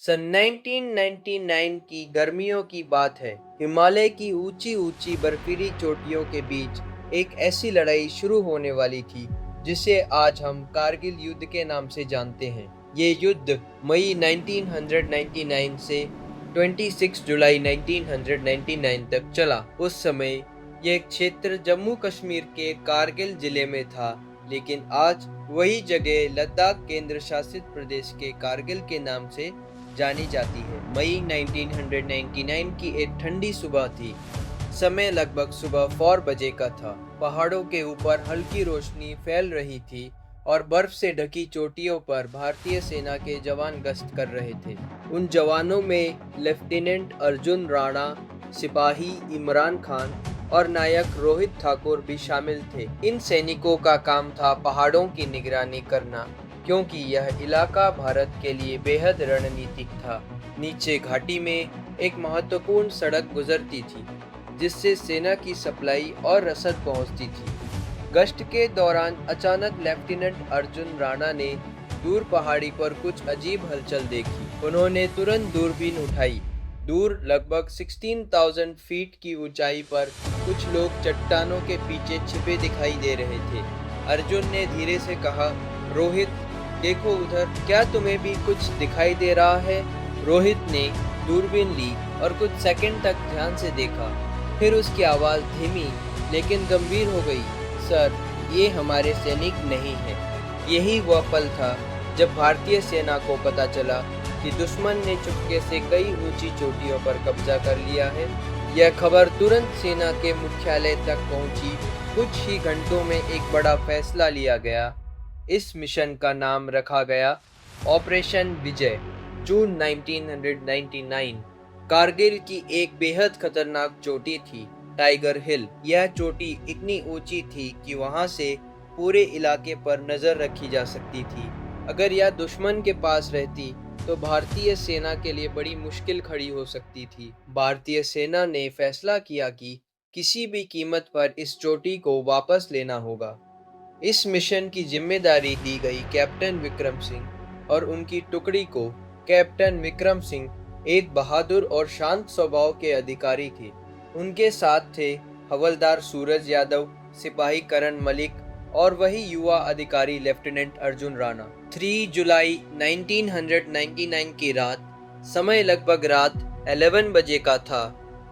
सन 1999 की गर्मियों की बात है। हिमालय की ऊंची ऊंची बर्फीली चोटियों के बीच एक ऐसी लड़ाई शुरू होने वाली थी जिसे आज हम कारगिल युद्ध के नाम से जानते हैं। ये युद्ध मई 1999 से 26 जुलाई 1999 तक चला। उस समय यह क्षेत्र जम्मू कश्मीर के कारगिल जिले में था, लेकिन आज वही जगह लद्दाख केंद्र शासित प्रदेश के कारगिल के नाम से जानी जाती है। मई 1999 की एक ठंडी सुबह थी। समय लगभग सुबह 4 बजे का था। पहाड़ों के ऊपर हल्की रोशनी फैल रही थी और बर्फ से ढकी चोटियों पर भारतीय सेना के जवान गश्त कर रहे थे। उन जवानों में लेफ्टिनेंट अर्जुन राणा, सिपाही इमरान खान और नायक रोहित ठाकुर भी शामिल थे। इन सैनिकों का काम था पहाड़ों की निगरानी करना, क्योंकि यह इलाका भारत के लिए बेहद रणनीतिक था। नीचे घाटी में एक महत्वपूर्ण सड़क गुजरती थी जिससे सेना की सप्लाई और रसद पहुंचती थी। गश्त के दौरान अचानक लेफ्टिनेंट अर्जुन राणा ने दूर पहाड़ी पर कुछ अजीब हलचल देखी। उन्होंने तुरंत दूरबीन उठाई। दूर लगभग 16,000 फीट की ऊंचाई पर कुछ लोग चट्टानों के पीछे छिपे दिखाई दे रहे थे। अर्जुन ने धीरे से कहा, रोहित, देखो उधर, क्या तुम्हें भी कुछ दिखाई दे रहा है? रोहित ने दूरबीन ली और कुछ सेकंड तक ध्यान से देखा। फिर उसकी आवाज धीमी लेकिन गंभीर हो गई। सर, ये हमारे सैनिक नहीं हैं। यही वह पल था जब भारतीय सेना को पता चला कि दुश्मन ने चुपके से कई ऊंची चोटियों पर कब्जा कर लिया है। यह खबर तुरंत सेना के मुख्यालय तक पहुंची। कुछ ही घंटों में एक बड़ा फैसला लिया गया। इस मिशन का नाम रखा गया ऑपरेशन विजय। जून 1999। कारगिल की एक बेहद खतरनाक चोटी थी टाइगर हिल। यह चोटी इतनी ऊंची थी कि वहां से पूरे इलाके पर नजर रखी जा सकती थी। अगर यह दुश्मन के पास रहती तो भारतीय सेना के लिए बड़ी मुश्किल खड़ी हो सकती थी। भारतीय सेना ने फैसला किया कि किसी भी कीमत पर इस चोटी को वापस लेना होगा। इस मिशन की जिम्मेदारी दी गई कैप्टन विक्रम सिंह और उनकी टुकड़ी को। कैप्टन विक्रम सिंह एक बहादुर और शांत स्वभाव के अधिकारी थे। उनके साथ थे हवलदार सूरज यादव, सिपाही करण मलिक और वही युवा अधिकारी लेफ्टिनेंट अर्जुन राणा। 3 जुलाई 1999 की रात, समय लगभग रात 11 बजे का था।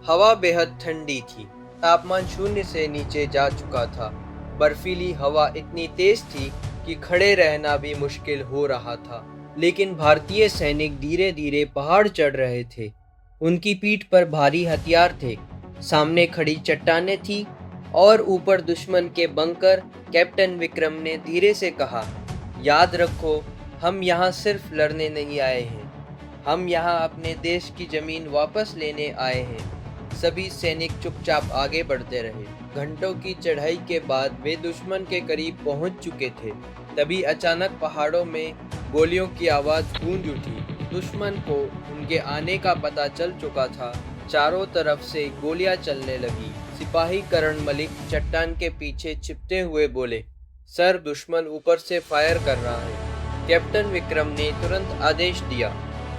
हवा बेहद ठंडी थी। तापमान शून्य से नीचे जा चुका था। बर्फीली हवा इतनी तेज थी कि खड़े रहना भी मुश्किल हो रहा था। लेकिन भारतीय सैनिक धीरे धीरे पहाड़ चढ़ रहे थे। उनकी पीठ पर भारी हथियार थे, सामने खड़ी चट्टानें थी और ऊपर दुश्मन के बंकर। कैप्टन विक्रम ने धीरे से कहा, याद रखो, हम यहाँ सिर्फ लड़ने नहीं आए हैं, हम यहाँ अपने देश की जमीन वापस लेने आए हैं। सभी सैनिक चुपचाप आगे बढ़ते रहे। घंटों की चढ़ाई के बाद वे दुश्मन के करीब पहुंच चुके थे। तभी अचानक पहाड़ों में गोलियों की आवाज गूंज उठी। दुश्मन को उनके आने का पता चल चुका था। चारों तरफ से गोलियां चलने लगी। सिपाही करण मलिक चट्टान के पीछे छिपते हुए बोले, सर, दुश्मन ऊपर से फायर कर रहा है। कैप्टन विक्रम ने तुरंत आदेश दिया,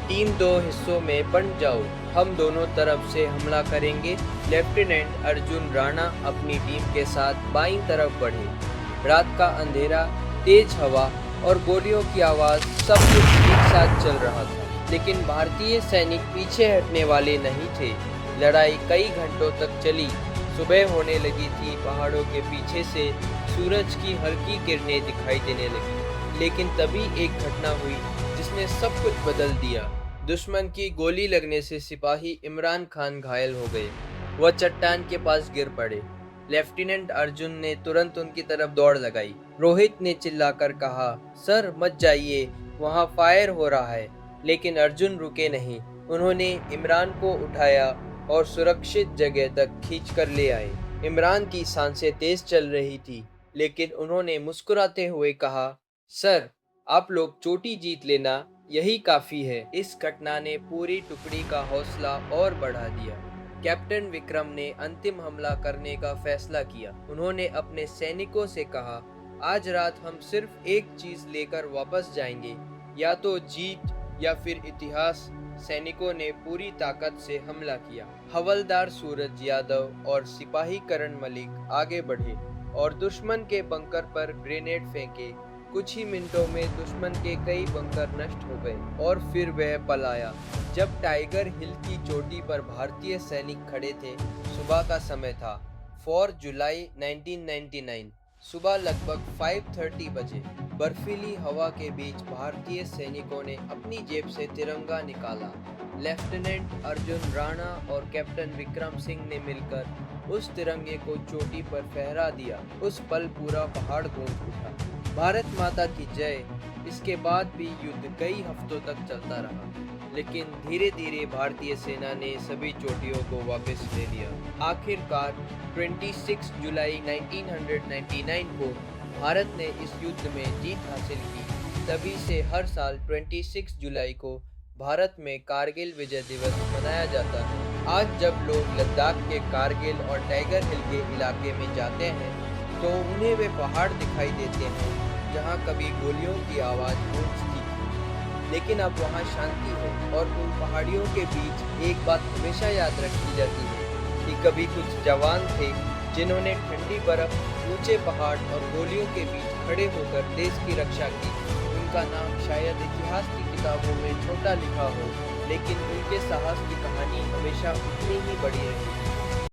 टीम 2 हिस्सों में बंट जाओ, हम दोनों तरफ से हमला करेंगे। लेफ्टिनेंट अर्जुन राणा अपनी टीम के साथ बाईं तरफ बढ़े। रात का अंधेरा, तेज हवा और गोलियों की आवाज, सब कुछ एक साथ चल रहा था। लेकिन भारतीय सैनिक पीछे हटने वाले नहीं थे। लड़ाई कई घंटों तक चली। सुबह होने लगी थी। पहाड़ों के पीछे से सूरज की हल्की किरणें दिखाई देने लगी। लेकिन तभी एक घटना हुई जिसने सब कुछ बदल दिया। दुश्मन की गोली लगने से सिपाही इमरान खान घायल हो गए। वह चट्टान के पास गिर पड़े। लेफ्टिनेंट अर्जुन ने तुरंत उनकी तरफ दौड़ लगाई। रोहित ने चिल्लाकर कहा, सर, मत जाइए, वहां फायर हो रहा है। लेकिन अर्जुन रुके नहीं। उन्होंने इमरान को उठाया और सुरक्षित जगह तक खींच कर ले आए। इमरान की सांसें तेज चल रही थी, लेकिन उन्होंने मुस्कुराते हुए कहा, सर, आप लोग चोटी जीत लेना, यही काफी है। इस घटना ने पूरी टुकड़ी का हौसला और बढ़ा दिया। कैप्टन विक्रम ने अंतिम हमला करने का फैसला किया। उन्होंने अपने सैनिकों से कहा, आज रात हम सिर्फ एक चीज लेकर वापस जाएंगे, या तो जीत या फिर इतिहास सैनिकों ने पूरी ताकत से हमला किया। हवलदार सूरज यादव और सिपाही करण मलिक आगे बढ़े और दुश्मन के बंकर पर ग्रेनेड फेंके। कुछ ही मिनटों में दुश्मन के कई बंकर नष्ट हो गए और फिर वह पलाया। जब टाइगर हिल की चोटी पर भारतीय सैनिक खड़े थे, सुबह का समय था, 4 जुलाई 1999। सुबह लगभग 5:30 बजे बर्फीली हवा के बीच भारतीय सैनिकों ने अपनी जेब से तिरंगा निकाला। लेफ्टिनेंट अर्जुन राणा और कैप्टन विक्रम सिंह ने मिलकर उस तिरंगे को चोटी पर फहरा दिया। उस पल पूरा पहाड़ गूंज उठा, भारत माता की जय। इसके बाद भी युद्ध कई हफ्तों तक चलता रहा, लेकिन धीरे धीरे भारतीय सेना ने सभी चोटियों को वापस ले लिया। आखिरकार 26 जुलाई 1999 को भारत ने इस युद्ध में जीत हासिल की। तभी से हर साल 26 जुलाई को भारत में कारगिल विजय दिवस मनाया जाता है। आज जब लोग लद्दाख के कारगिल और टाइगर हिल के इलाके में जाते हैं, तो उन्हें वे पहाड़ दिखाई देते हैं जहां कभी गोलियों की आवाज़ गूंजती थी, लेकिन अब वहां शांति है। और उन पहाड़ियों के बीच एक बात हमेशा याद रखी जाती है कि कभी कुछ जवान थे जिन्होंने ठंडी बर्फ, ऊंचे पहाड़ और गोलियों के बीच खड़े होकर देश की रक्षा की। उनका नाम शायद इतिहास की किताबों में छोटा लिखा हो, लेकिन उनके साहस की कहानी हमेशा उतनी ही बड़ी रही।